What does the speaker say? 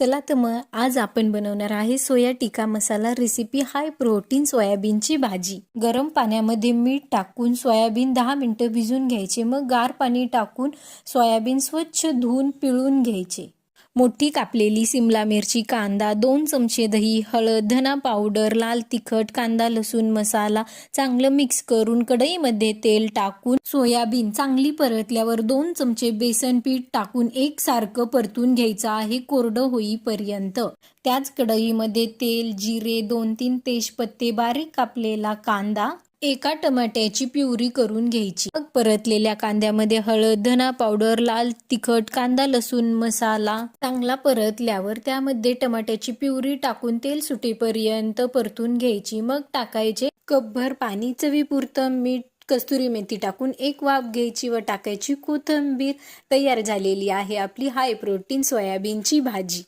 चला तर मग आज आपण बनवणार आहे सोया tikka masala recipe high protein सोयाबीनची भाजी। गरम पाण्यामध्ये मीठ टाकून सोयाबीन 10 मिनिटं भिजून घ्यायचे। मग गार पाणी टाकून सोयाबीन स्वच्छ धुवून पिळून घ्यायचे। मोठी कापलेली सिमला मिरची, कांदा, 2 चमचे दही, हळद, धना पावडर, लाल तिखट, कांदा लसूण मसाला चांगलं मिक्स करून कढईमध्ये तेल टाकून सोयाबीन चांगली परतल्यावर 2 चमचे बेसन पीठ टाकून एकसारखं परतून घ्यायचं आहे कोरडं होईपर्यंत। त्याच कढईमध्ये तेल, जिरे, 2-3 तेजपत्ते, बारीक कापलेला कांदा, एका टमाट्याची प्युरी करून घ्यायची। मग परतलेल्या कांद्यामध्ये हळद, धना पावडर, लाल तिखट, कांदा लसूण मसाला चांगला परतल्यावर त्यामध्ये टमाट्याची प्युरी टाकून तेल सुटेपर्यंत परतून घ्यायची। मग टाकायचे कपभर पाणी, चवीपुरतं मीठ, कस्तुरी मेथी टाकून एक वाफ घ्यायची व टाकायची कोथिंबीर। तयार झालेली आहे आपली हाय प्रोटीन सोयाबीनची भाजी।